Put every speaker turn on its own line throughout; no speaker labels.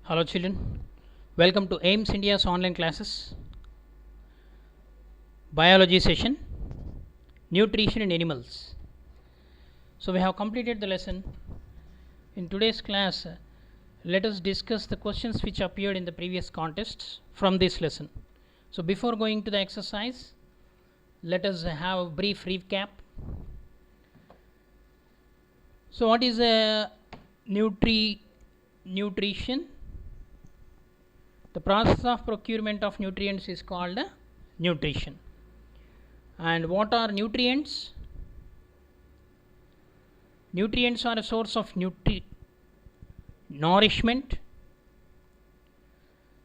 Hello children, welcome to AIMS India's online classes, biology session, nutrition in animals. So we have completed the lesson. In today's class, let us discuss the questions which appeared in the previous contests from this lesson. So before going to the exercise, let us have a brief recap. So what is nutrition? The process of procurement of nutrients is called nutrition. And what are nutrients? Nutrients are a source of nourishment,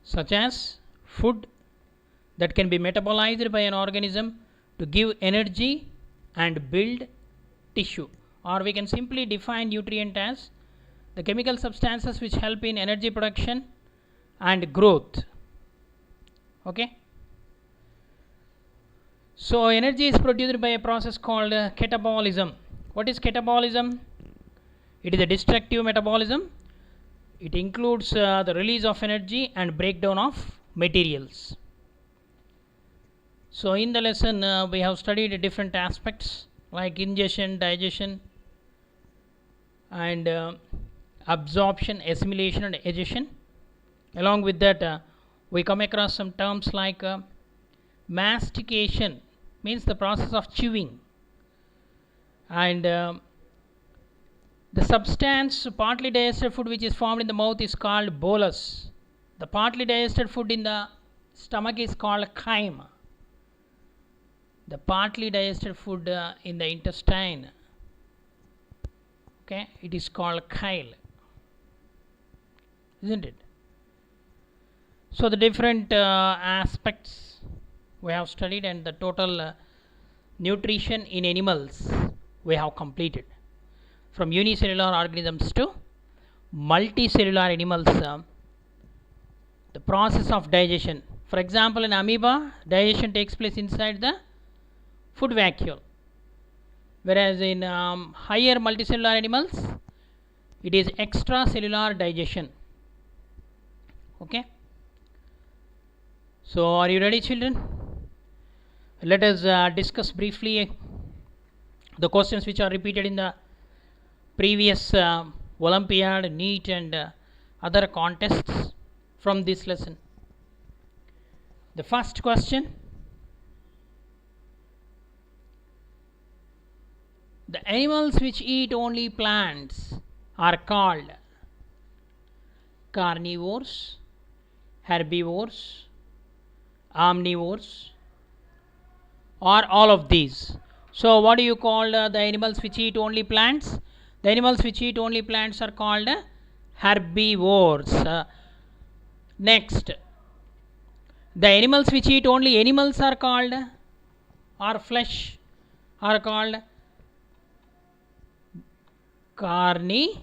such as food that can be metabolized by an organism to give energy and build tissue. Or we can simply define nutrient as the chemical substances which help in energy production and growth. Okay, so energy is produced by a process called catabolism. What is catabolism? It is a destructive metabolism. It includes the release of energy and breakdown of materials. So in the lesson we have studied different aspects like ingestion, digestion, and absorption, assimilation, and egestion. Along with that, we come across some terms like mastication, means the process of chewing, and the substance partly digested food which is formed in the mouth is called bolus. The partly digested food in the stomach is called chyme. The partly digested food in the intestine, okay, it is called chyle, isn't it? So the different aspects we have studied, and the total nutrition in animals we have completed, from unicellular organisms to multicellular animals. The process of digestion, for example in amoeba, digestion takes place inside the food vacuole, whereas in higher multicellular animals it is extracellular digestion. Okay, so are you ready, children? Let us discuss briefly the questions which are repeated in the previous Olympiad, NEET, and other contests from this lesson. The first question: the animals which eat only plants are called carnivores, herbivores, omnivores, or all of these. So what do you call the animals which eat only plants? The animals which eat only plants are called herbivores. Next, the animals which eat only animals are called, or flesh, are called carnivores.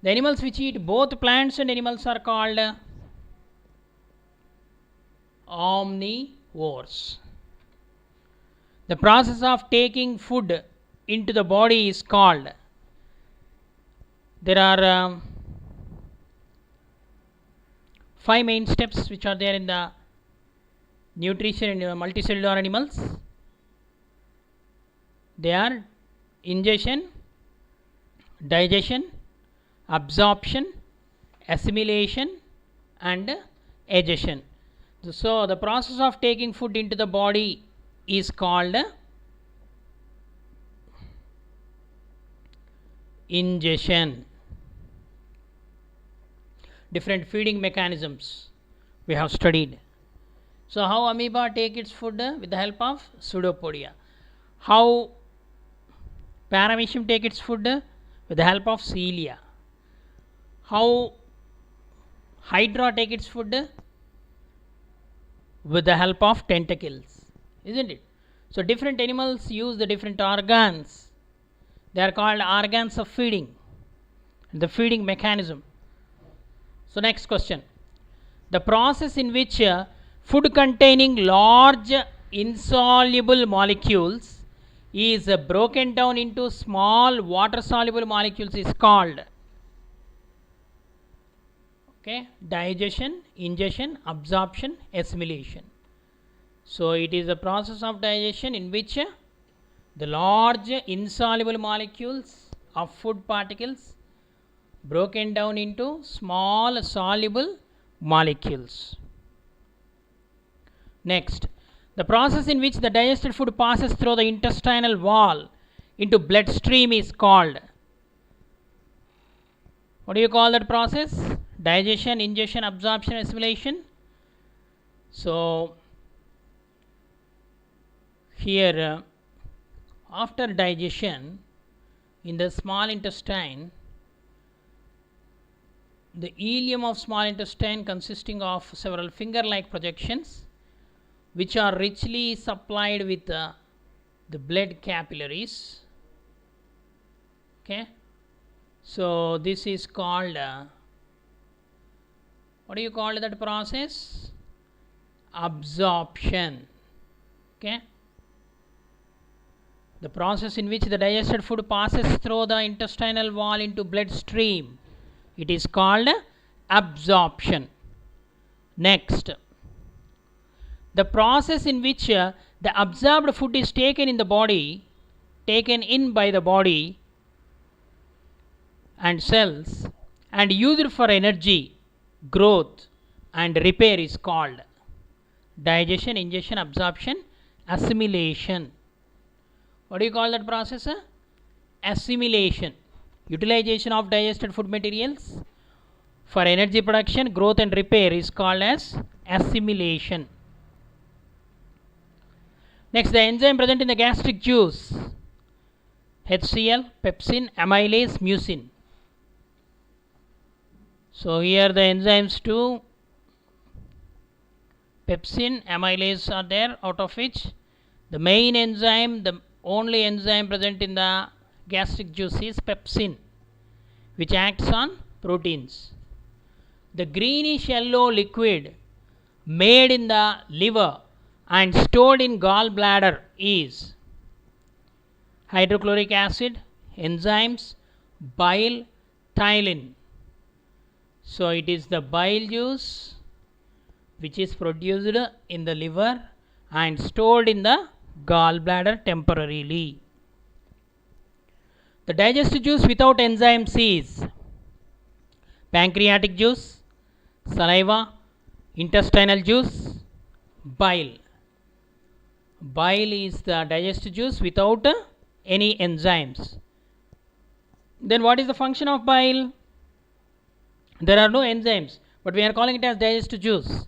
The animals which eat both plants and animals are called omnivores. The process of taking food into the body is called, there are 5 main steps which are there in the nutrition in multicellular animals. They are ingestion, digestion, absorption, assimilation, and egestion. So the process of taking food into the body is called ingestion. Different feeding mechanisms we have studied. So how amoeba take its food with the help of pseudopodia. How paramecium take its food with the help of cilia. How hydra take its food with the help of tentacles, isn't it? So different animals use the different organs. They are called organs of feeding, the feeding mechanism. So next question: the process in which food containing large insoluble molecules is broken down into small water soluble molecules is called Okay, digestion, ingestion, absorption, assimilation. So it is a process of digestion in which the large insoluble molecules of food particles broken down into small soluble molecules. Next, the process in which the digested food passes through the intestinal wall into bloodstream is called. What do you call that process? Digestion, ingestion, absorption, assimilation. So here after digestion in the small intestine, the ileum of small intestine consisting of several finger like projections which are richly supplied with the blood capillaries. Okay, so this is called what do you call that process? Absorption. Okay, the process in which the digested food passes through the intestinal wall into bloodstream, it is called absorption. Next, the process in which the absorbed food is taken in by the body and cells and used for energy, growth and repair is called digestion, ingestion, absorption, assimilation. What do you call that process? Assimilation. Utilization of digested food materials for energy production, growth and repair is called as assimilation. Next, the enzyme present in the gastric juice, HCl, pepsin, amylase, mucin. So here the enzymes too, pepsin, amylase are there, out of which the main enzyme, the only enzyme present in the gastric juice is pepsin, which acts on proteins. The greenish yellow liquid made in the liver and stored in gallbladder is hydrochloric acid, enzymes, bile, ptyalin. So it is the bile juice which is produced in the liver and stored in the gallbladder temporarily. The digestive juice without enzymes is pancreatic juice, saliva, intestinal juice, bile. Bile is the digestive juice without any enzymes. Then what is the function of bile? There are no enzymes, but we are calling it as digestive juice.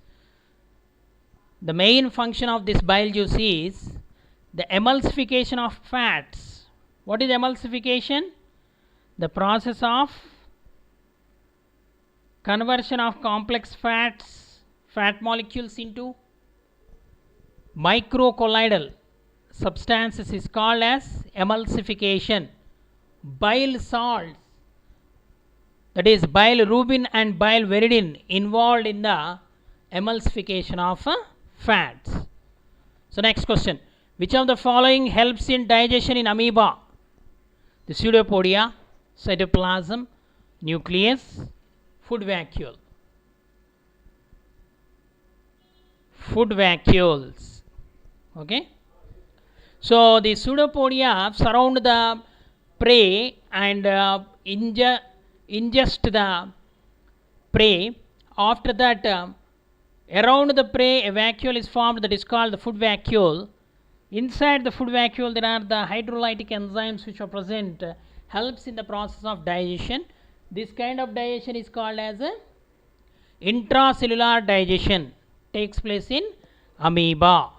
The main function of this bile juice is the emulsification of fats. What is emulsification? The process of conversion of complex fat molecules into microcolloidal substances is called as emulsification. Bile salts, that is bilirubin and biliverdin, involved in the emulsification of fats. So next question, which of the following helps in digestion in amoeba? The pseudopodia, cytoplasm, nucleus, food vacuole. Food vacuoles. Okay, so the pseudopodia surround the prey and ingest the prey. After that, around the prey a vacuole is formed that is called the food vacuole. Inside the food vacuole there are the hydrolytic enzymes which are present, helps in the process of digestion. This kind of digestion is called as intracellular digestion, takes place in amoeba,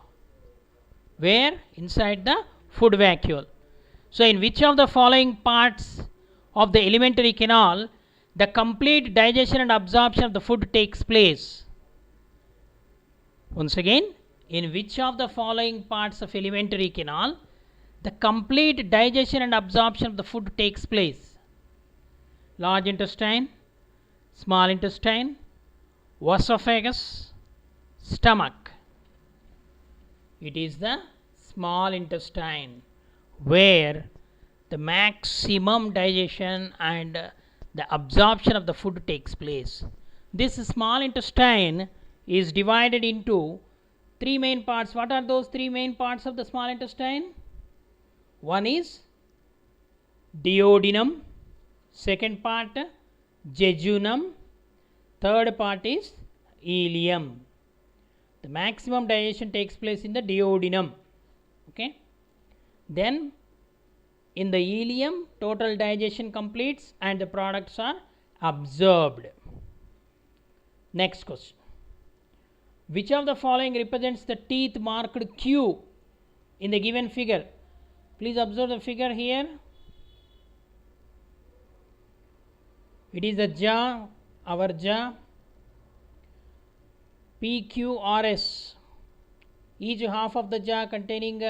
where inside the food vacuole. So in which of the following parts of the alimentary canal the complete digestion and absorption of the food takes place? Once again, in which of the following parts of alimentary canal the complete digestion and absorption of the food takes place? Large intestine, small intestine, esophagus, stomach. It is the small intestine where the maximum digestion and the absorption of the food takes place. This small intestine is divided into three main parts. What are those three main parts of the small intestine? One is duodenum, second part jejunum, third part is ileum. The maximum digestion takes place in the duodenum. Okay. Then in the ileum, total digestion completes and the products are absorbed. Next question. Which of the following represents the teeth marked Q in the given figure? Please observe the figure here. It is the jaw, our jaw, PQRS. Each half of the jaw containing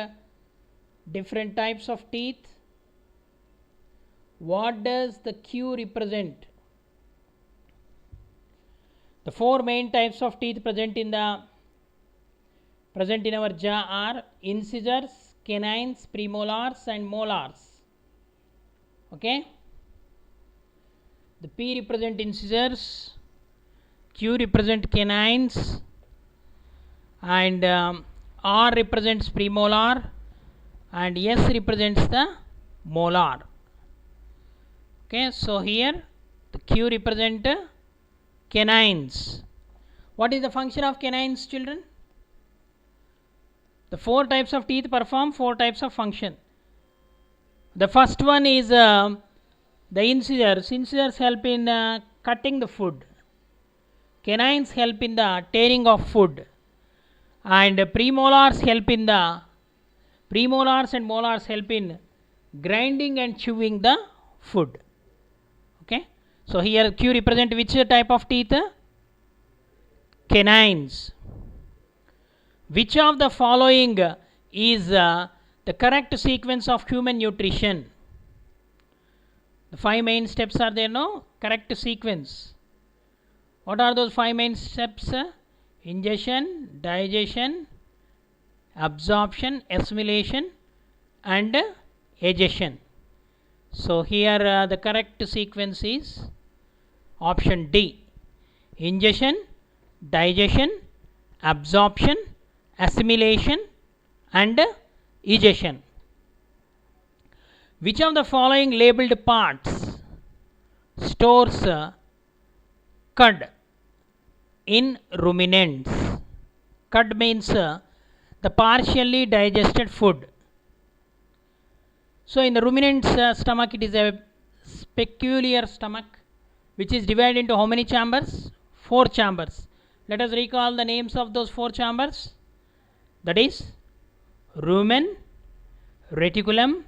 different types of teeth. What does the Q represent? The four main types of teeth present in our jaw are incisors, canines, premolars and molars. Okay. The P represent incisors, Q represent canines and R represents premolar and S represents the molar. Okay, so here the Q represent canines. What is the function of canines, children? The four types of teeth perform four types of function. The first one is the incisors. Incisors help in cutting the food. Canines help in the tearing of food. And premolars and molars help in grinding and chewing the food. Okay. So here Q represent which type of teeth? Canines. Which of the following is the correct sequence of human nutrition? The five main steps are there, no? Correct sequence. What are those five main steps? Ingestion, digestion, absorption, assimilation and egestion. So here the correct sequence is option D. Ingestion, digestion, absorption, assimilation and egestion. Which of the following labeled parts stores cud in ruminants? Cud means the partially digested food. So in the ruminant's stomach, it is a peculiar stomach which is divided into how many chambers? 4 chambers. Let us recall the names of those 4 chambers. That is rumen, reticulum,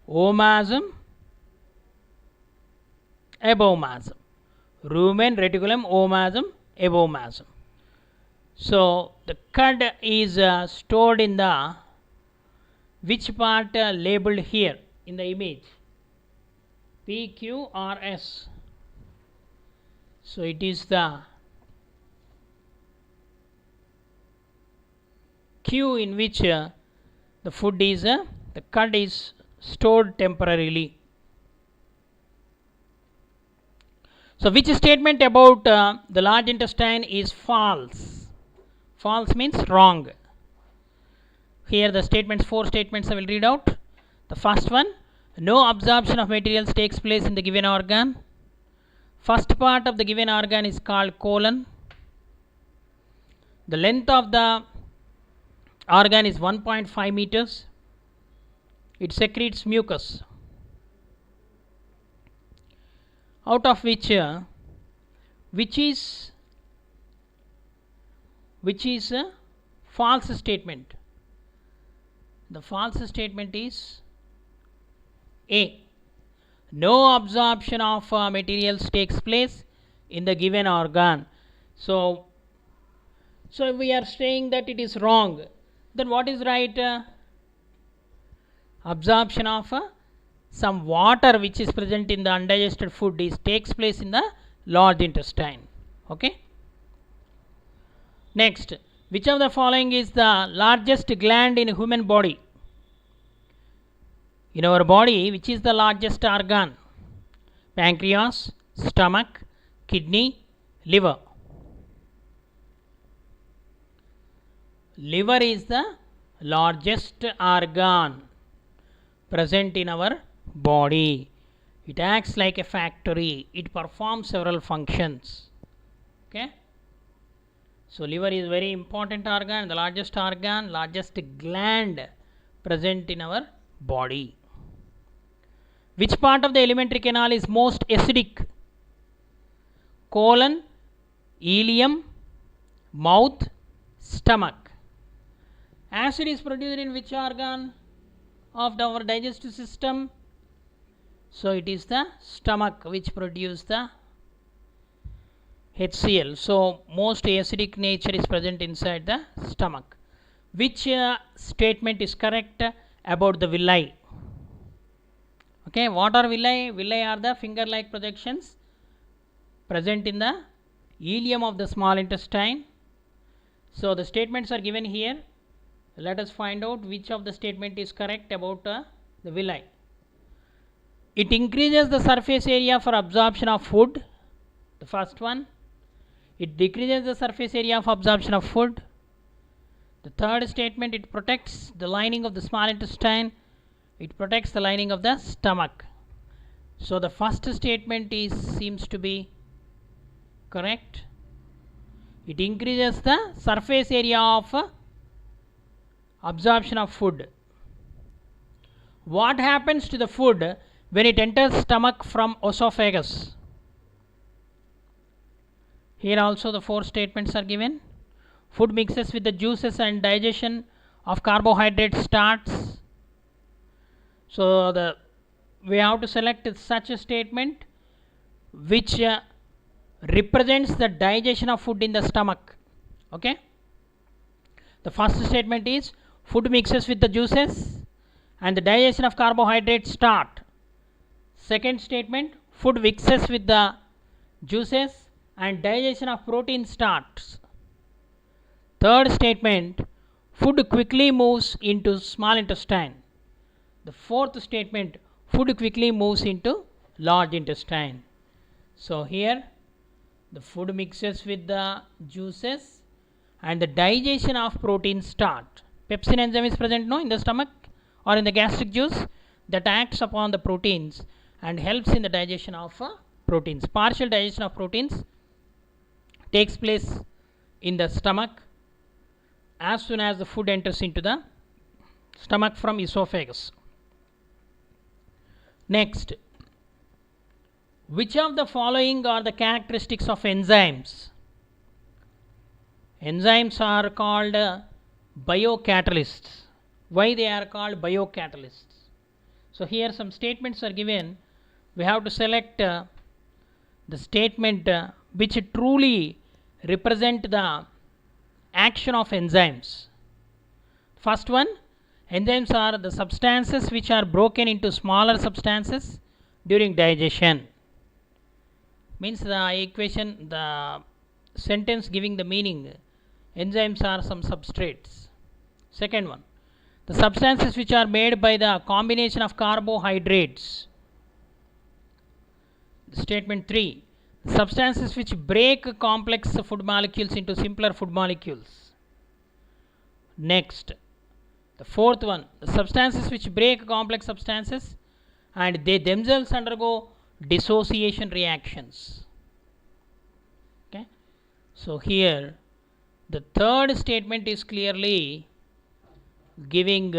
omasum, abomasum. Rumen, reticulum, omasum, abomasum. So the cud is stored in the which part labeled here in the image? PQRS. So it is the Q in which the food is the cud is stored temporarily. So which statement about the large intestine is false? False means wrong. Here the statements, 4 statements I will read out. The first one, no absorption of materials takes place in the given organ. First part of the given organ is called colon. The length of the organ is 1.5 meters. It secretes mucus, out of which is a false statement. The false statement is A. No absorption of materials takes place in the given organ. So we are saying that it is wrong. Then what is right? Absorption of some water which is present in the undigested food takes place in the large intestine. Okay. Next, which of the following is the largest gland in human body? In our body, which is the largest organ? Pancreas, stomach, kidney, Liver. Liver is the largest organ present in our body. It acts like a factory. It performs several functions. Okay. So liver is very important organ, the largest organ, largest gland present in our body. Which part of the alimentary canal is most acidic? Colon, ileum, mouth, stomach. Acid is produced in which organ of our digestive system? So it is the stomach which produces the HCl. So most acidic nature is present inside the stomach. Which statement is correct about the villi? Okay, what are villi? Villi are the finger-like projections present in the ileum of the small intestine. So the statements are given here. Let us find out which of the statement is correct about the villi. It increases the surface area for absorption of food. The first one. It decreases the surface area of absorption of food. The third statement, it protects the lining of the small intestine. It protects the lining of the stomach. So the first statement seems to be correct. It increases the surface area of absorption of food. What happens to the food when it enters stomach from esophagus? Here also the four statements are given. Food mixes with the juices and digestion of carbohydrate starts. So we have to select such a statement which represents the digestion of food in the stomach. Okay. The first statement is food mixes with the juices and the digestion of carbohydrates start. Second statement, food mixes with the juices and digestion of protein starts. Third statement, food quickly moves into small intestine. The fourth statement, food quickly moves into large intestine. So here the food mixes with the juices and the digestion of protein start. Pepsin enzyme is present in the stomach or in the gastric juice that acts upon the proteins and helps in the digestion of proteins. Partial digestion of proteins takes place in the stomach as soon as the food enters into the stomach from esophagus. Next, which of the following are the characteristics of enzymes? Enzymes are called biocatalysts. Why they are called biocatalysts? So here some statements are given. We have to select the statement which truly represent the action of enzymes. First one, enzymes are the substances which are broken into smaller substances during digestion. Means the equation, the sentence giving the meaning, enzymes are some substrates. Second one, the substances which are made by the combination of carbohydrates. Statement 3, substances which break complex food molecules into simpler food molecules. Next, the fourth one, the substances which break complex substances and they themselves undergo dissociation reactions. Okay. So here the third statement is clearly giving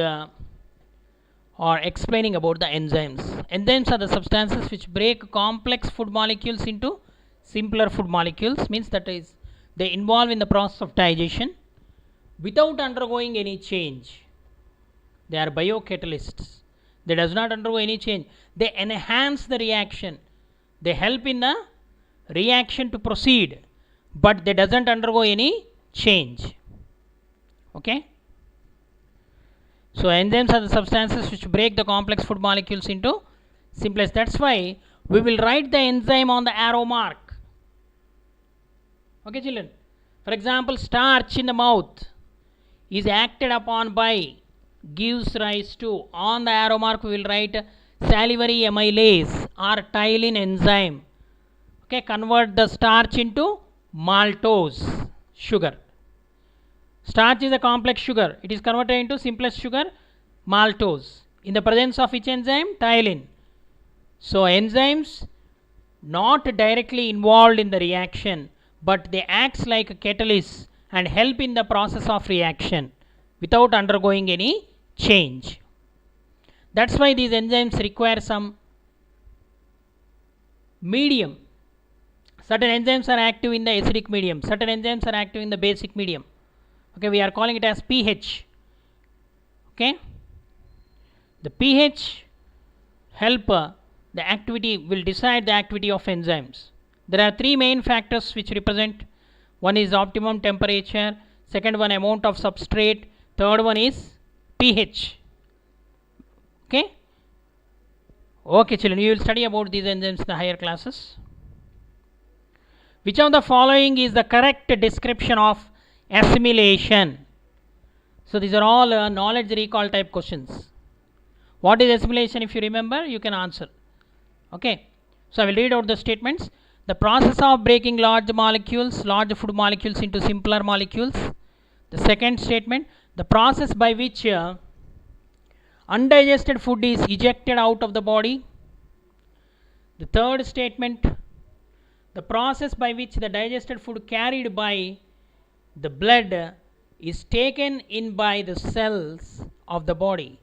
or explaining about the enzymes. Enzymes are the substances which break complex food molecules into simpler food molecules, means that is they involve in the process of digestion without undergoing any change. They are biocatalysts. They does not undergo any change. They enhance the reaction. They help in the reaction to proceed, but they doesn't undergo any change. Okay. So enzymes are the substances which break the complex food molecules into simplest. That's why we will write the enzyme on the arrow mark. Okay, children. For example, starch in the mouth is acted upon by, gives rise to, on the arrow mark we will write salivary amylase or ptyalin enzyme. Okay, convert the starch into maltose sugar. Starch is a complex sugar. It is converted into simplest sugar, maltose, in the presence of which enzyme? Ptyalin. So enzymes not directly involved in the reaction, but they act like a catalyst and help in the process of reaction without undergoing any change. That's why these enzymes require some medium. Certain enzymes are active in the acidic medium, certain enzymes are active in the basic medium. Okay, we are calling it as pH. Okay, the pH help the activity, will decide the activity of enzymes. There are three main factors which represent. One is optimum temperature, second one amount of substrate, third one is pH. Okay, okay children, you will study about these enzymes in the higher classes. Which of the following is the correct description of assimilation? So these are all knowledge recall type questions. What is assimilation? If you remember, you can answer. Okay, so I will read out the statements. The process of breaking large molecules, large food molecules into simpler molecules. The second statement, the process by which undigested food is ejected out of the body. The third statement, the process by which the digested food carried by the blood is taken in by the cells of the body.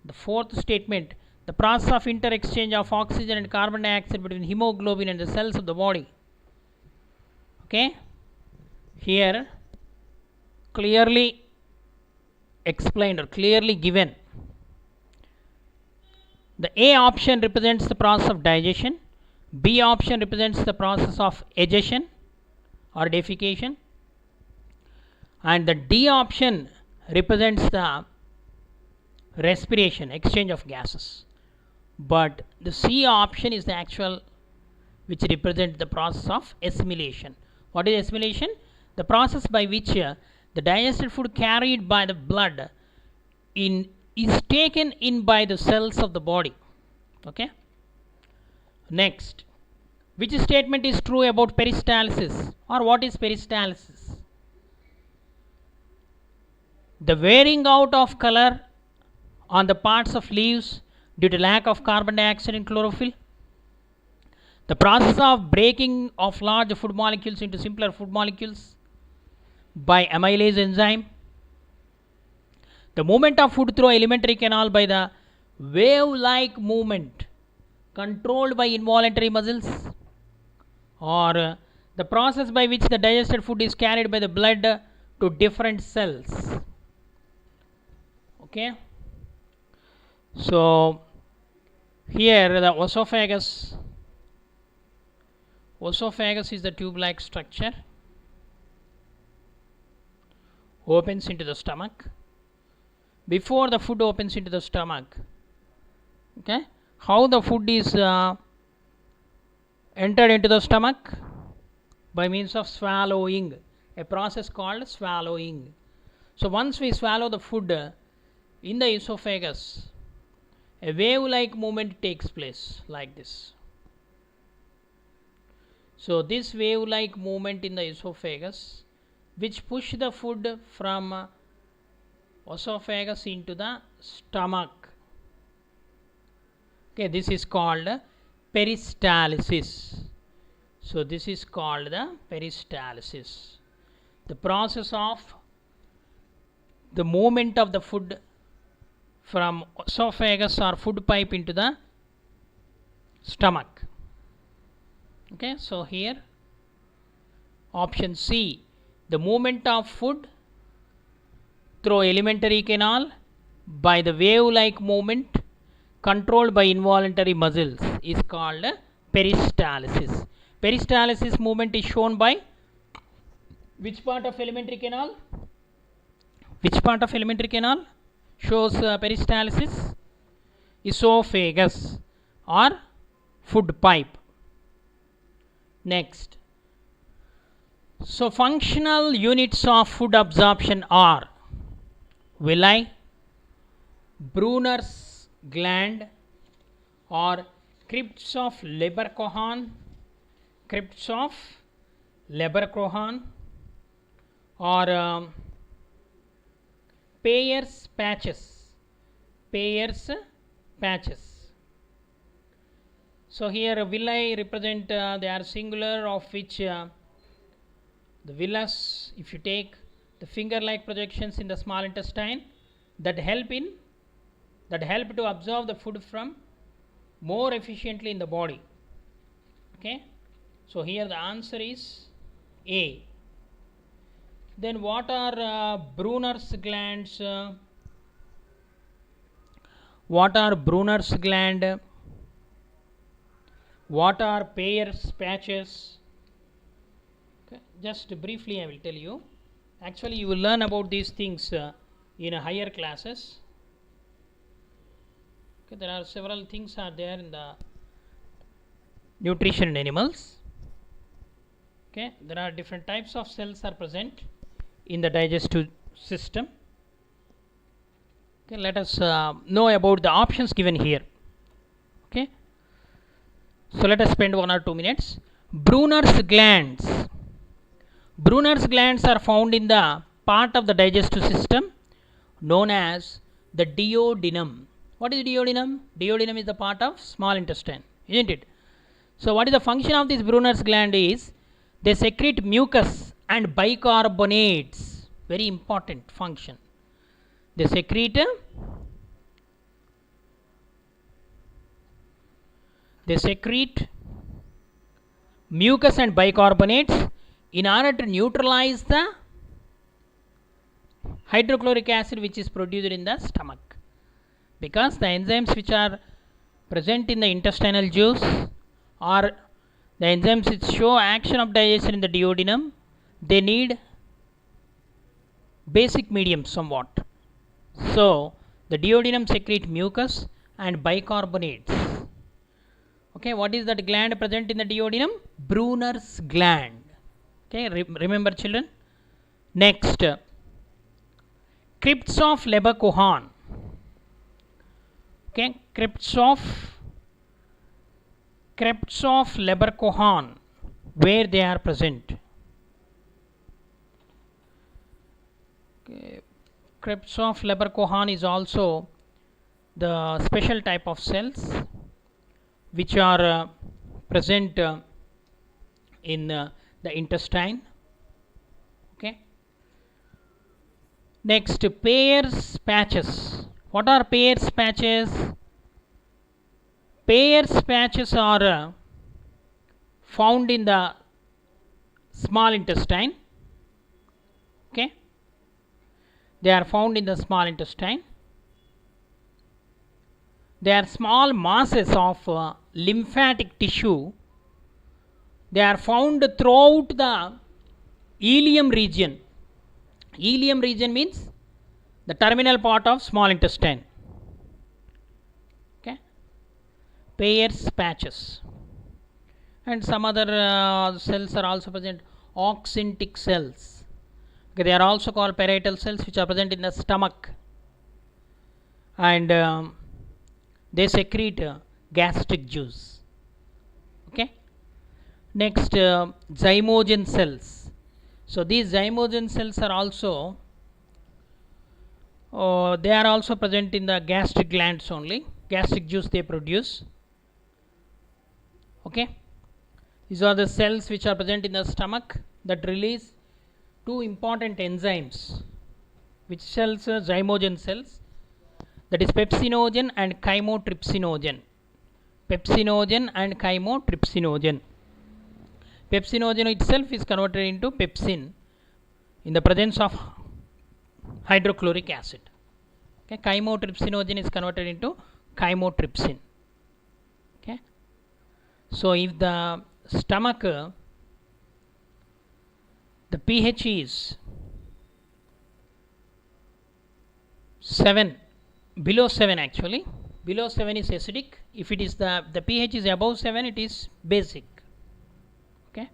The fourth statement, the process of interexchange of oxygen and carbon dioxide between hemoglobin and the cells of the body. Okay, here clearly explained or clearly given. The A option represents the process of digestion, B option represents the process of egestion or defecation, and the D option represents the respiration, exchange of gases. But the C option is the actual which represents the process of assimilation. What is assimilation? The process by which the digested food carried by the blood is taken in by the cells of the body. Okay. Next, which statement is true about peristalsis, or what is peristalsis? The wearing out of color on the parts of leaves due to lack of carbon dioxide in chlorophyll. The process of breaking of large food molecules into simpler food molecules by amylase enzyme. The movement of food through alimentary canal by the wave-like movement controlled by involuntary muscles, or the process by which the digested food is carried by the blood to different cells. Okay, so here the esophagus is the tube-like structure, opens into the stomach. Before the food opens into the stomach, okay, how the food is entered into the stomach? By means of swallowing, a process called swallowing. So once we swallow the food in the esophagus, a wave-like movement takes place like this. So this wave-like movement in the esophagus, which push the food from esophagus into the stomach. Okay, this is called peristalsis. So this is called the peristalsis. The process of the movement of the food from esophagus or food pipe into the stomach. Okay, so here option C, the movement of food through alimentary canal by the wave-like movement controlled by involuntary muscles is called peristalsis. Peristalsis movement is shown by which part of alimentary canal? Which part of alimentary canal shows peristalsis? Esophagus or food pipe. Next, so functional units of food absorption are villi, Brunner's gland, or crypts of Leberkohan, crypts of Leberkohan or Peyer's patches. Peyer's patches. So here villi represent they are singular, of which the villus, if you take the finger-like projections in the small intestine that help to absorb the food from more efficiently in the body. Okay, so here the answer is A. Then what are Brunner's glands? What are Brunner's gland? What are Peyer's patches? Okay, just briefly I will tell you. Actually you will learn about these things in higher classes. Okay, there are several things are there in the nutrition in animals. Okay, there are different types of cells are present in the digestive system. Okay, let us know about the options given here. Okay, so let us spend 1 or 2 minutes. Brunner's glands. Brunner's glands are found in the part of the digestive system known as the duodenum. What is duodenum? Duodenum is the part of small intestine, isn't it? So what is the function of this Brunner's gland is they secrete mucus and bicarbonates. Very important function. They secrete mucus and bicarbonates in order to neutralize the hydrochloric acid which is produced in the stomach, because the enzymes which are present in the intestinal juice or the enzymes which show action of digestion in the duodenum, they need basic medium somewhat. So the duodenum secrete mucus and bicarbonates. Okay, what is that gland present in the duodenum? Brunner's gland. Okay, remember children. Next, crypts of Leberkohan. Okay, crypts of Leberkohan, where they are present. Okay, crypts of Leberkohan is also the special type of cells which are present in the intestine. Okay. Next, Peyer's patches. What are Peyer's patches? Peyer's patches are found in the small intestine. Okay, they are found in the small intestine. They are small masses of lymphatic tissue. They are found throughout the ileum region. Ileum region means the terminal part of small intestine. Okay, Peyer's patches. And some other cells are also present. Oxyntic cells. Okay, they are also called parietal cells, which are present in the stomach, and they secrete gastric juice. Okay. Next, zymogen cells. So these zymogen cells are also they are also present in the gastric glands only. Gastric juice they produce. Okay, these are the cells which are present in the stomach that release two important enzymes. Which cells? Zymogen cells, that is pepsinogen and chymotrypsinogen. Pepsinogen and chymotrypsinogen. Pepsinogen itself is converted into pepsin in the presence of hydrochloric acid. Okay, chymotrypsinogen is converted into chymotrypsin. Okay, so if the stomach, the pH is 7, below 7 actually, below 7 is acidic. If it is the pH is above 7, it is basic. Okay.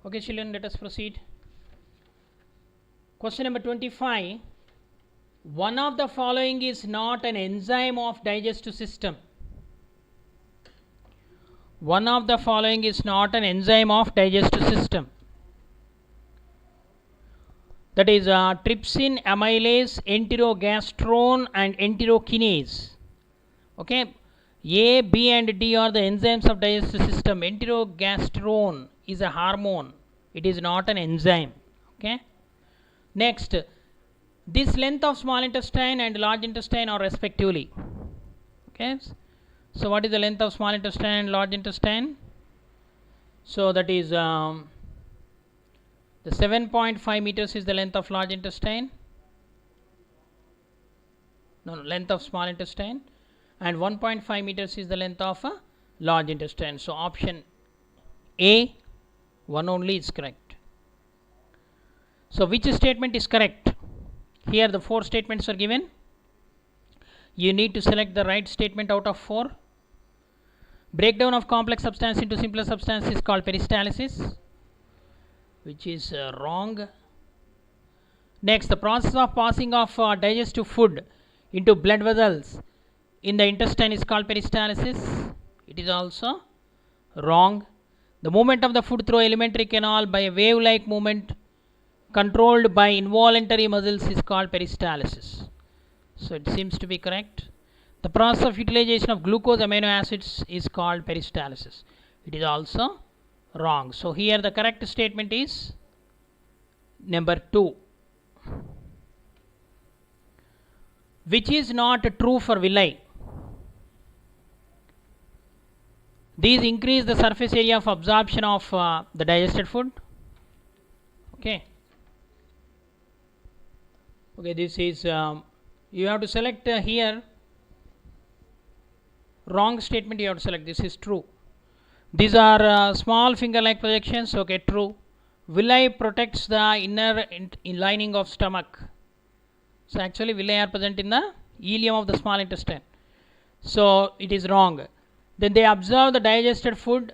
Okay children, let us proceed. Question number 25. One of the following is not an enzyme of digestive system. One of the following is not an enzyme of digestive system. That is trypsin, amylase, enterogastrone and enterokinase. Okay, A, B and D are the enzymes of digestive system. Enterogastrone is a hormone. It is not an enzyme. Okay. Next, this length of small intestine and large intestine are respectively. Okay. So what is the length of small intestine and large intestine? So that is the 7.5 meters is the length of large intestine. No, length of small intestine, and 1.5 meters is the length of large intestine. So option A, one only is correct. So which statement is correct? Here the 4 statements are given. You need to select the right statement out of 4. Breakdown of complex substance into simpler substance is called peristalsis, which is wrong. Next, the process of passing of digestive food into blood vessels in the intestine is called peristalsis. It is also wrong. The movement of the food through alimentary canal by a wave-like movement controlled by involuntary muscles is called peristalsis. So it seems to be correct. The process of utilization of glucose amino acids is called peristalsis. It is also wrong. So here the correct statement is number 2. Which is not true for villi? These increase the surface area of absorption of the digested food. Okay. Okay, this is you have to select here. Wrong statement you have to select. This is true. These are small finger-like projections. Okay, true. Villi protects the inner lining of stomach. So actually villi are present in the ileum of the small intestine. So it is wrong. Then they absorb the digested food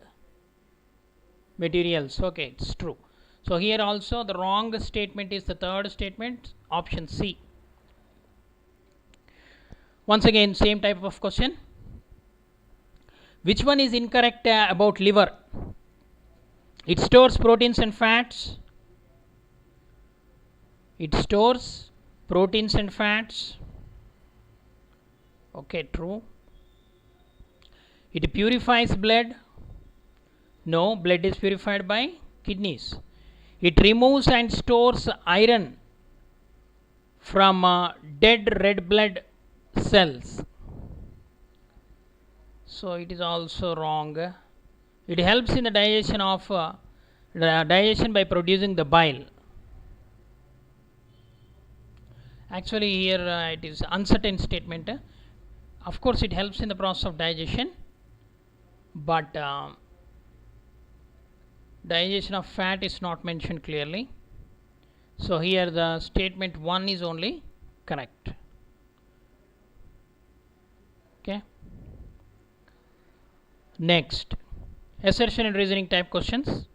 materials. Okay, it's true. So here also the wrong statement is the third statement, option C. Once again, same type of question. Which one is incorrect about liver? It stores proteins and fats. It stores proteins and fats. Okay, true. It purifies blood. No, blood is purified by kidneys. It removes and stores iron from dead red blood cells. So it is also wrong. It helps in the digestion of digestion by producing the bile. Actually here it is uncertain statement. Of course it helps in the process of digestion, but digestion of fat is not mentioned clearly. So here the statement 1 is only correct. Okay. Next, assertion and reasoning type questions.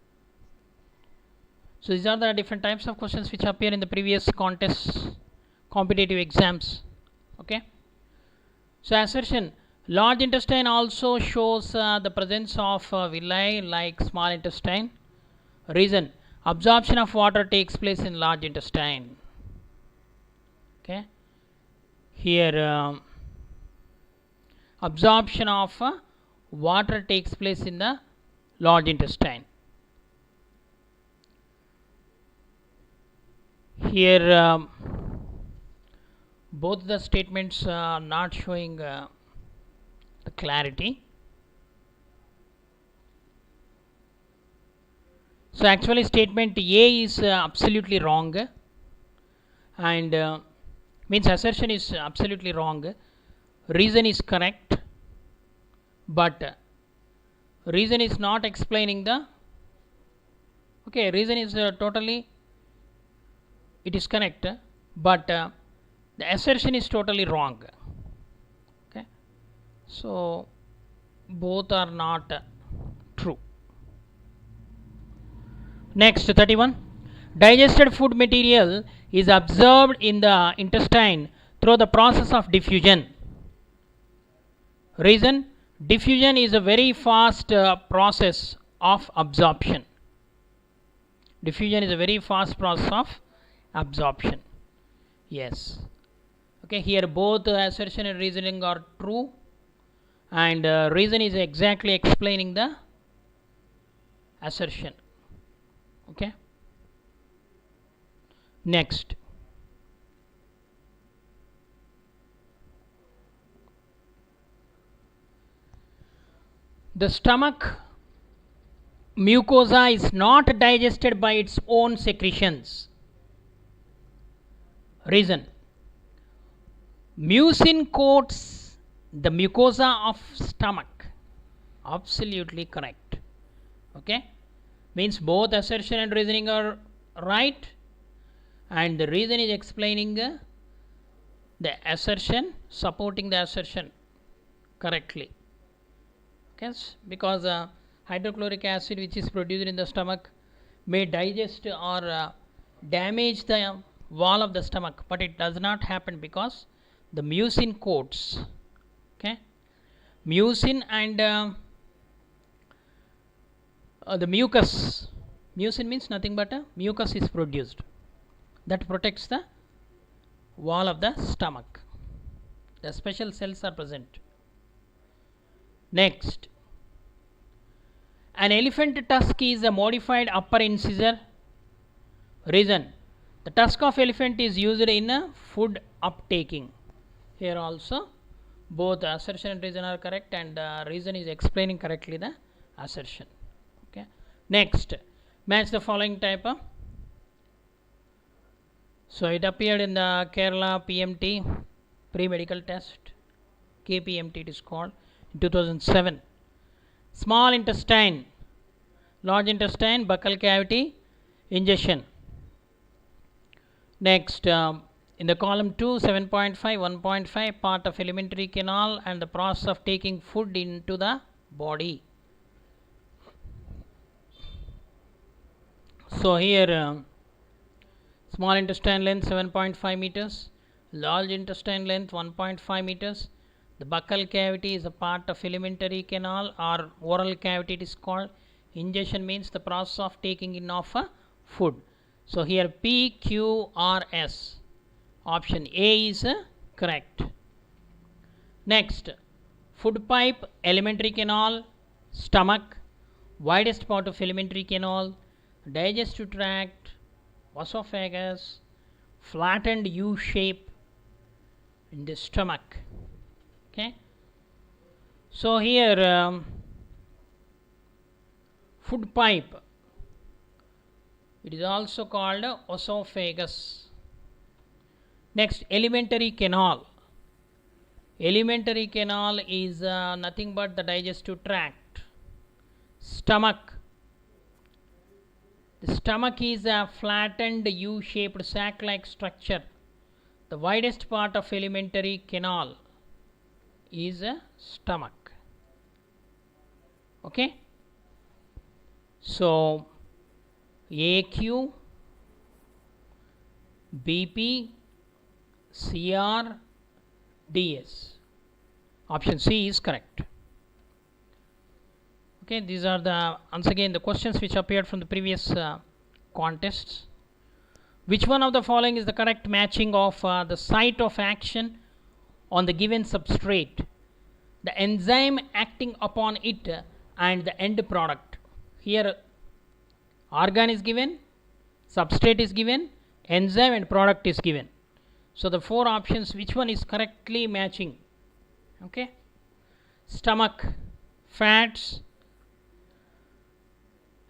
So these are the different types of questions which appear in the previous contests, competitive exams. Okay. So assertion, large intestine also shows the presence of villi like small intestine. Reason, absorption of water takes place in large intestine. Okay. Here absorption of water takes place in the large intestine. Here both the statements are not showing the clarity. So actually statement A is absolutely wrong, and means assertion is absolutely wrong. Reason is correct, but reason is not explaining the, okay, reason is totally, it is correct, but the assertion is totally wrong. Okay, so both are not true. Next, 31. Digested food material is absorbed in the intestine through the process of diffusion. Reason, Diffusion is a very fast process of absorption. Diffusion is a very fast process of absorption. Yes. Okay, here both assertion and reasoning are true, and reason is exactly explaining the assertion. Okay. Next. The stomach mucosa is not digested by its own secretions. Reason: mucin coats the mucosa of stomach. Absolutely correct. Okay, means both assertion and reasoning are right, and the reason is explaining the assertion, supporting the assertion correctly. Okay, because hydrochloric acid which is produced in the stomach may digest or damage the wall of the stomach, but it does not happen because the mucin coats. Okay, mucin and the mucus. Mucin means nothing but mucus is produced that protects the wall of the stomach. The special cells are present. Next, an elephant tusk is a modified upper incisor. Reason: the tusk of elephant is used in food uptaking. Here also both assertion and reason are correct, and reason is explaining correctly the assertion. Okay. Next, match the following type. So it appeared in the Kerala PMT, pre-medical test, KPMT it is called, in 2007. Small intestine, large intestine, buccal cavity, ingestion. Next, in the column 2, 7.5, 1.5, part of alimentary canal and the process of taking food into the body. So here, small intestine length 7.5 meters, large intestine length 1.5 meters. The buccal cavity is a part of alimentary canal or oral cavity it is called. Ingestion means the process of taking in of food. So here PQRS, option A is correct. Next, food pipe, alimentary canal, stomach, widest part of alimentary canal, digestive tract, esophagus, flattened U shape in the stomach. Okay, so here food pipe, it is also called esophagus. Next, alimentary canal. Alimentary canal is nothing but the digestive tract. Stomach, the stomach is a flattened U shaped sac like structure. The widest part of alimentary canal is a stomach. Okay, so AQ, BP, CR, DS. Option C is correct. Okay, these are the once again the questions which appeared from the previous contests. Which one of the following is the correct matching of the site of action on the given substrate, the enzyme acting upon it, and the end product? Here organ is given, substrate is given, enzyme and product is given. So the four options, which one is correctly matching? Okay, stomach, fats,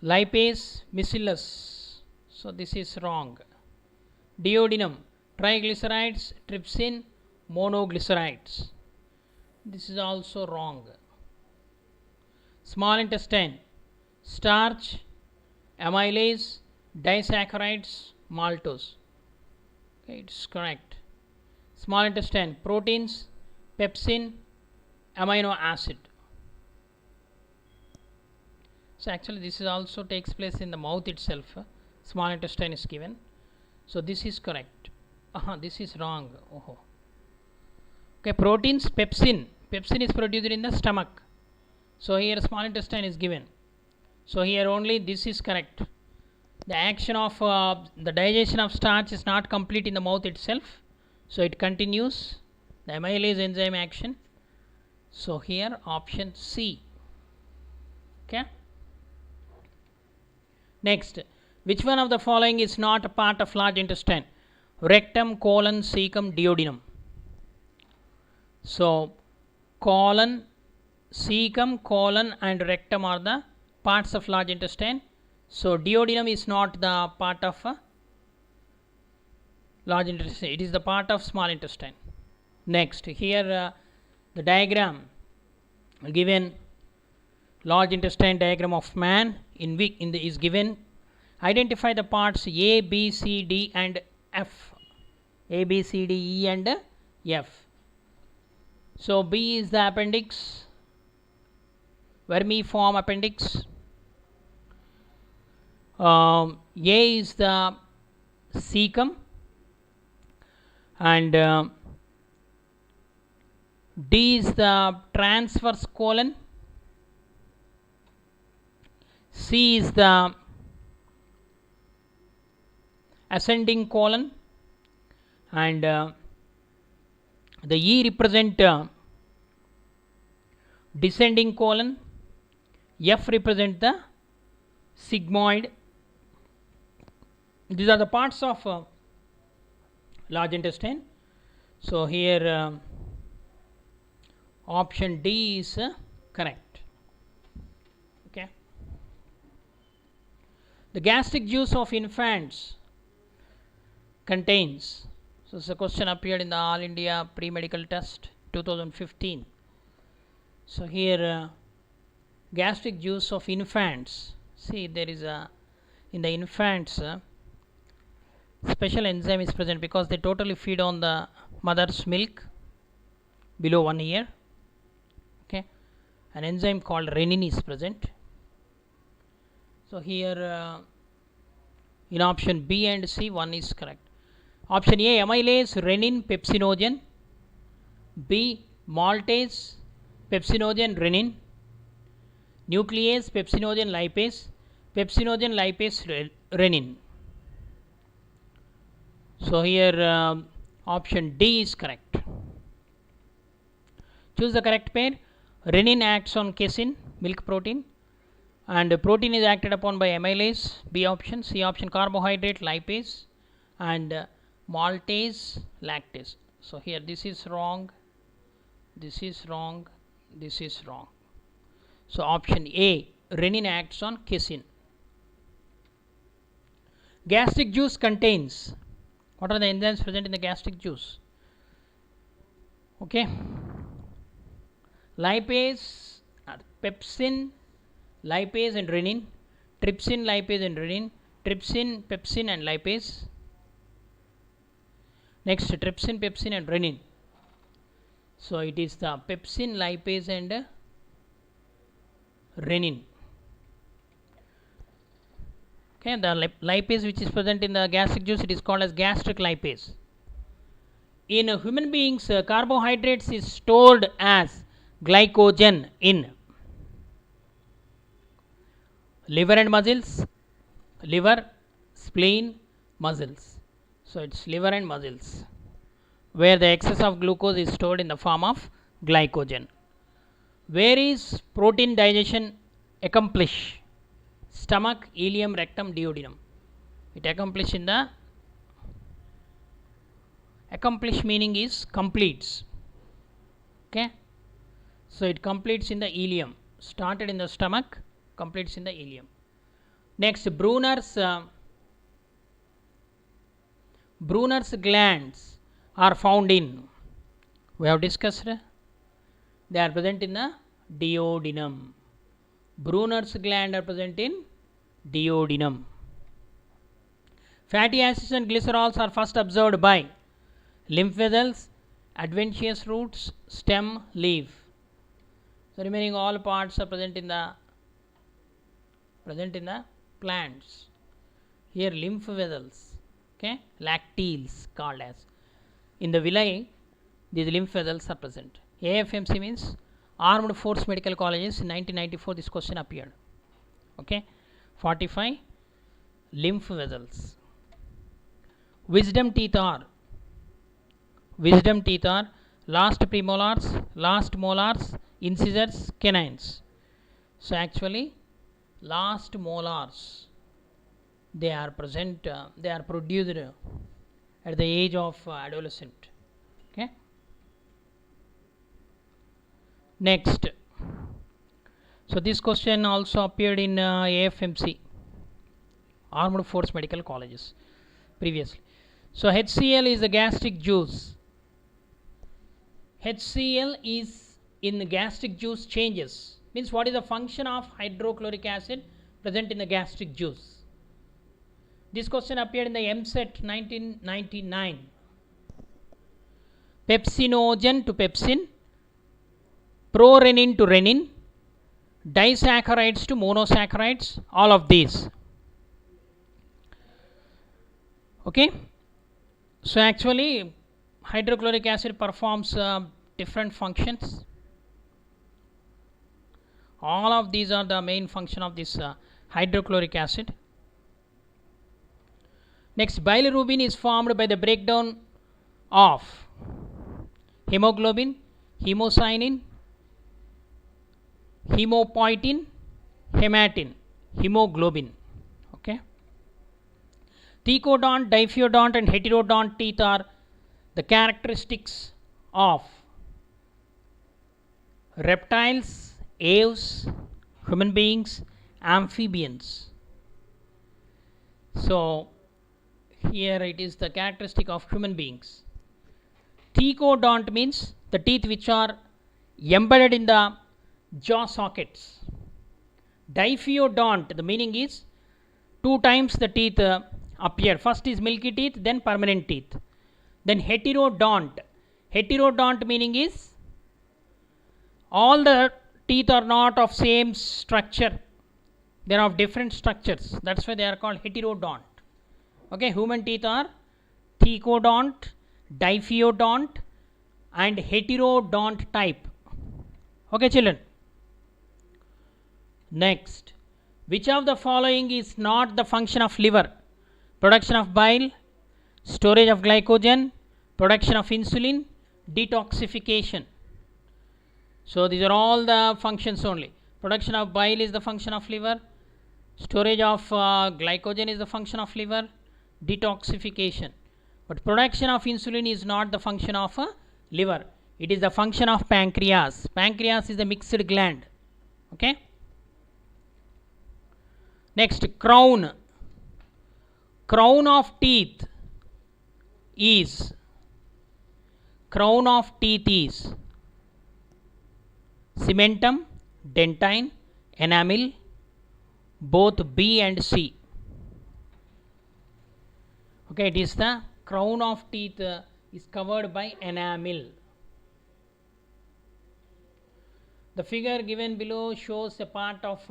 lipase, bacillus. So this is wrong. Duodenum, triglycerides, trypsin, monoglycerides. This is also wrong. Small intestine, starch, amylase, disaccharides, maltose. Okay, it's correct. Small intestine, proteins, pepsin, amino acid. So actually this is also takes place in the mouth itself. Small intestine is given. So this is correct. This is wrong. Okay, proteins, pepsin. Pepsin is produced in the stomach. So here small intestine is given. So here only this is correct. The action of the digestion of starch is not complete in the mouth itself, so it continues the amylase enzyme action. So here option C. Okay. Next, which one of the following is not a part of large intestine? Rectum, colon, cecum, duodenum. So colon, cecum, colon and rectum are the parts of large intestine. So duodenum is not the part of large intestine, it is the part of small intestine. Next, here the diagram given, large intestine diagram of man is given. Identify the parts A, B, C, D and F. A, B, C, D, E and F. So B is the appendix, vermiform appendix. A is the cecum and D is the transverse colon, C is the ascending colon and the E represent descending colon, F represent the sigmoid. These are the parts of large intestine. So here option D is correct. Okay. The gastric juice of infants contains. So this question appeared in the All India Pre-Medical Test 2015. So here gastric juice of infants. See, there is a in the infants special enzyme is present because they totally feed on the mother's milk below 1 year. Okay, an enzyme called renin is present. So here in option B and C, one is correct. Option A, amylase, renin, pepsinogen. B, maltase, pepsinogen, renin. Nuclease, pepsinogen, lipase. Pepsinogen, lipase, renin. So here option D is correct. Choose the correct pair. Renin acts on casein, milk protein, and protein is acted upon by amylase. B option. C option, carbohydrate, lipase, and maltase, lactase. So here this is wrong, this is wrong, this is wrong. So option A, renin acts on casein. Gastric juice contains. What are the enzymes present in the gastric juice? Okay. Lipase, pepsin, lipase and renin. Trypsin, lipase and renin. Trypsin, pepsin and lipase. Next, trypsin, pepsin and renin. So it is the pepsin, lipase and renin. Okay, the lipase which is present in the gastric juice, it is called as gastric lipase. In human beings, carbohydrates is stored as glycogen in liver and muscles, liver, spleen, muscles. So it's liver and muscles, where the excess of glucose is stored in the form of glycogen. Where is protein digestion accomplish? Stomach, ileum, rectum, duodenum. It accomplishes in the, accomplish meaning is completes. Okay. So it completes in the ileum. Started in the stomach, completes in the ileum. Next, Brunner's glands are found in, we have discussed, they are present in the duodenum. Brunner's gland are present in duodenum. Fatty acids and glycerols are first observed by lymph vessels, adventitious roots, stem, leaf. So remaining all parts are present in the plants. Here lymph vessels, okay, lacteals called as. In the villi, these lymph vessels are present. AFMC means Armed Force Medical Colleges in 1994 this question appeared. Okay, 45 lymph vessels. Wisdom teeth are last premolars, last molars, incisors, canines. So actually last molars, they are present, they are produced at the age of adolescent. Okay. Next, so this question also appeared in AFMC, Armed Force Medical Colleges, previously. So HCl is the gastric juice. HCl is in the gastric juice changes. Means what is the function of hydrochloric acid present in the gastric juice? This question appeared in the MSET 1999. Pepsinogen to pepsin, prorenin to renin, disaccharides to monosaccharides, all of these. Okay. So actually hydrochloric acid performs different functions. All of these are the main function of this hydrochloric acid. Next, bilirubin is formed by the breakdown of hemoglobin, hemocyanin, hemopoietin, hematin, hemoglobin. Okay. Thecodont, diphyodont and heterodont teeth are the characteristics of reptiles, aves, human beings, amphibians. So here it is the characteristic of human beings. Thecodont means the teeth which are embedded in the jaw sockets. Diphyodont, the meaning is 2 times the teeth appear. First is milky teeth, then permanent teeth. Then heterodont. Heterodont meaning is all the teeth are not of same structure. They are of different structures. That's why they are called heterodont. Okay, human teeth are thecodont, diphyodont and heterodont type. Okay, children. Next, which of the following is not the function of liver? Production of bile, storage of glycogen, production of insulin, detoxification. So these are all the functions only. Production of bile is the function of liver, storage of glycogen is the function of liver, detoxification. But production of insulin is not the function of liver. It is the function of pancreas. Pancreas is the mixed gland. Okay. Next, crown. Crown of teeth is cementum, dentine, enamel, both B and C. Okay, it is the crown of teeth is covered by enamel. The figure given below shows a part of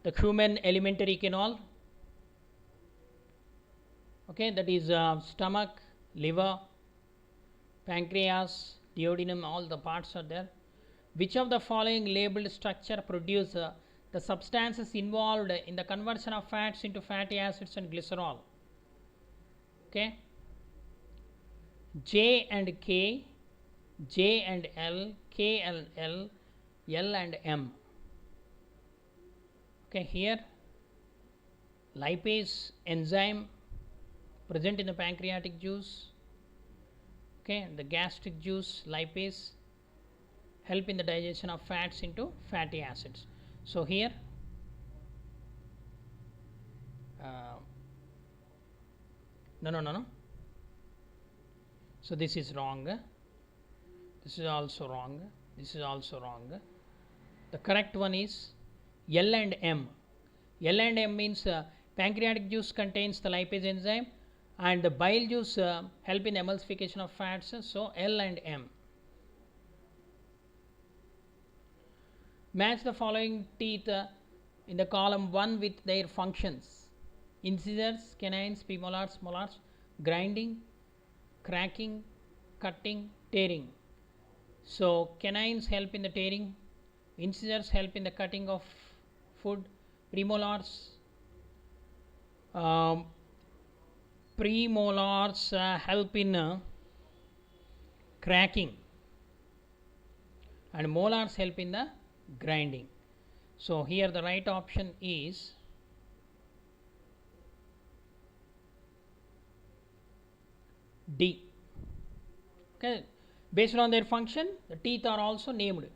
the human alimentary canal. Okay, that is stomach, liver, pancreas, duodenum, all the parts are there. Which of the following labeled structure produce the substances involved in the conversion of fats into fatty acids and glycerol? Okay, J and K, J and L, K and L, L and M. Okay, here lipase enzyme present in the pancreatic juice. Okay, the gastric juice lipase help in the digestion of fats into fatty acids. So here no. So this is wrong. This is also wrong. This is also wrong. The correct one is L and M. L and M means pancreatic juice contains the lipase enzyme and the bile juice help in emulsification of fats. So L and M. Match the following teeth in the column 1 with their functions: incisors, canines, premolars, molars, grinding, cracking, cutting, tearing. So canines help in the tearing, incisors help in the cutting of food, premolars um, help in cracking, and molars help in the grinding. So here the right option is D. Okay, based on their function, the teeth are also named.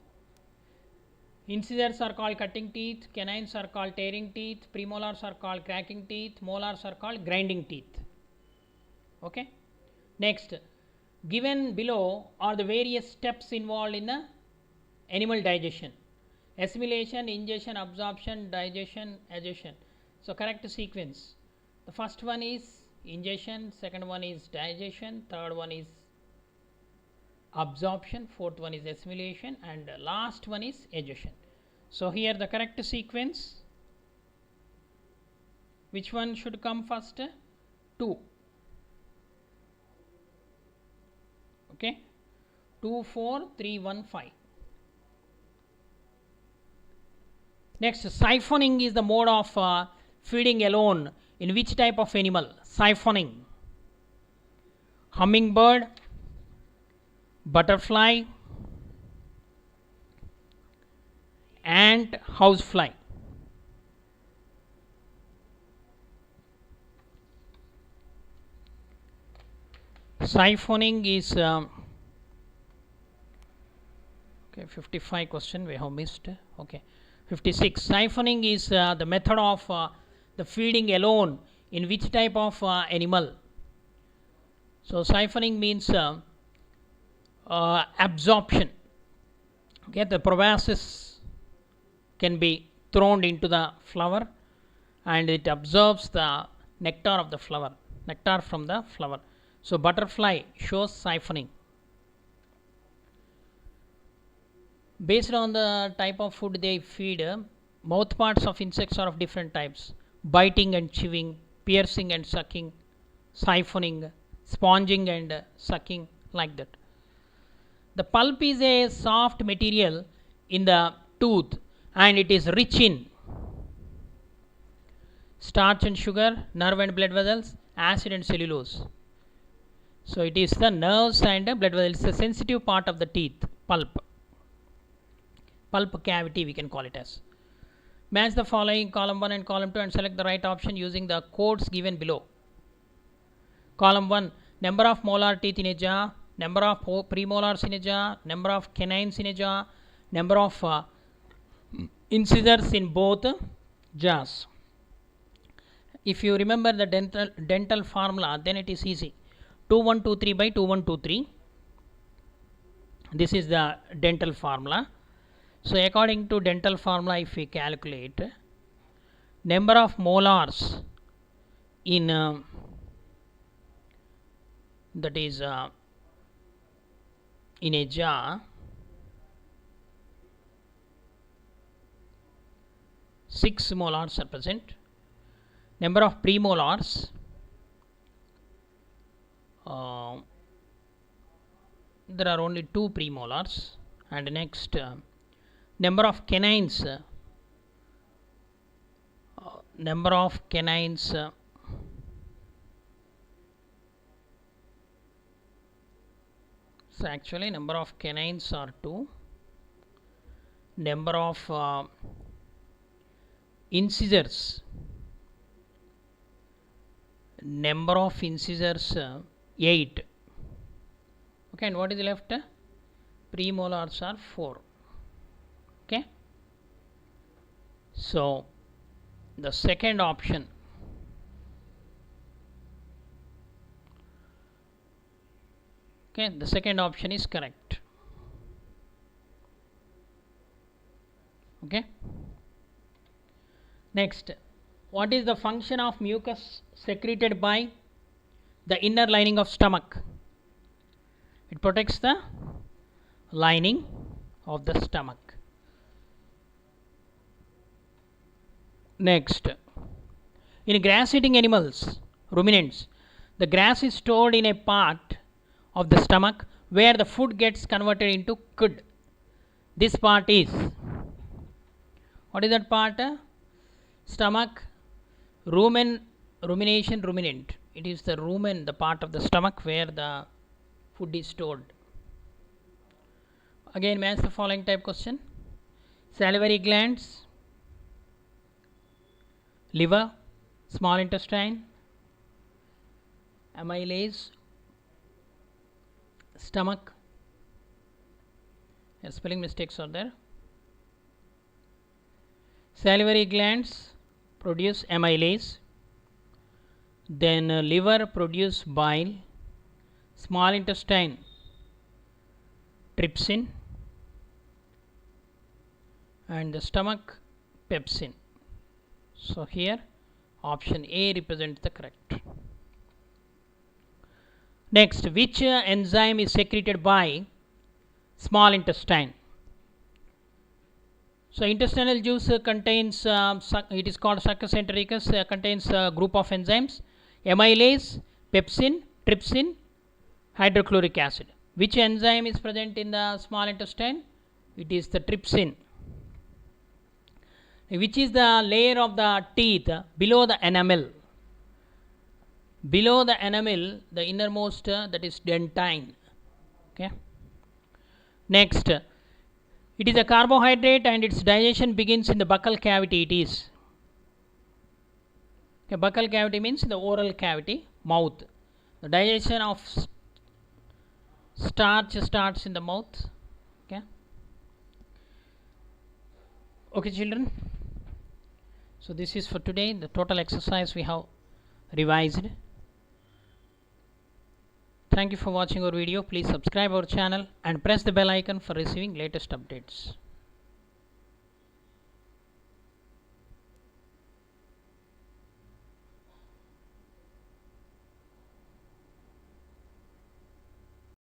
Incisors are called cutting teeth, canines are called tearing teeth, premolars are called cracking teeth, molars are called grinding teeth. Okay. Next, given below are the various steps involved in the animal digestion: assimilation, ingestion, absorption, digestion, adhesion. So correct sequence: the first one is ingestion, second one is digestion, third one is absorption, fourth one is assimilation, and last one is adhesion. So here the correct sequence, which one should come first? 2. Okay, 2, 4, 3, 1, 5. Next, siphoning is the mode of feeding alone in which type of animal? Siphoning: hummingbird, butterfly, ant, housefly. Siphoning is okay, 55 question we have missed. Okay, 56. Siphoning is the method of the feeding alone in which type of animal? So siphoning means absorption. Okay, the proboscis can be thrown into the flower and it absorbs the nectar of the flower, nectar from the flower. So butterfly shows siphoning. Based on the type of food they feed, mouth parts of insects are of different types: biting and chewing, piercing and sucking, siphoning, sponging and sucking, like that. The pulp is a soft material in the tooth and it is rich in starch and sugar, nerve and blood vessels, acid and cellulose. So it is the nerves and blood vessels. It's a sensitive part of the teeth, pulp cavity we can call it as. Match the following column 1 and column 2 and select the right option using the codes given below. Column 1, number of molar teeth in a jaw, number of premolars in a jaw, number of canines in a jaw, number of incisors in both jaws. If you remember the dental formula, then it is easy. 2123 by 2123. This is the dental formula. So according to dental formula, if we calculate number of molars in that is in a jaw, 6 molars are present. Number of premolars, there are only 2 premolars. And next, number of canines, so actually number of canines are 2. Number of incisors, 8. Okay, and what is left? Premolars are 4. Okay, so the second option, okay, the second option is correct. Okay, next, what is the function of mucus secreted by the inner lining of stomach? It protects the lining of the stomach. Next, in grass eating animals, ruminants, the grass is stored in a part of the stomach where the food gets converted into cud. This part is, what is that part? Stomach, rumination, ruminant. It is the rumen, the part of the stomach where the food is stored. Again, match the following type question. Salivary glands, liver, small intestine, amylase, stomach. Spelling mistakes are there. Salivary glands produce amylase, then liver produce bile, small intestine trypsin, and the stomach pepsin. So here option A represents the correct. Next, which enzyme is secreted by small intestine? So intestinal juice contains, it is called Succus entericus, contains a group of enzymes: amylase, pepsin, trypsin, hydrochloric acid. Which enzyme is present in the small intestine? It is the trypsin. Which is the layer of the teeth below the enamel? Below the enamel, the innermost, that is dentine. Okay. Next, it is a carbohydrate and its digestion begins in the buccal cavity. It is, okay, buccal cavity means the oral cavity, mouth. The digestion of starch starts in the mouth. Okay. Okay, children. So this is for today. The total exercise we have revised. Thank you for watching our video. Please subscribe our channel and press the bell icon for receiving latest updates.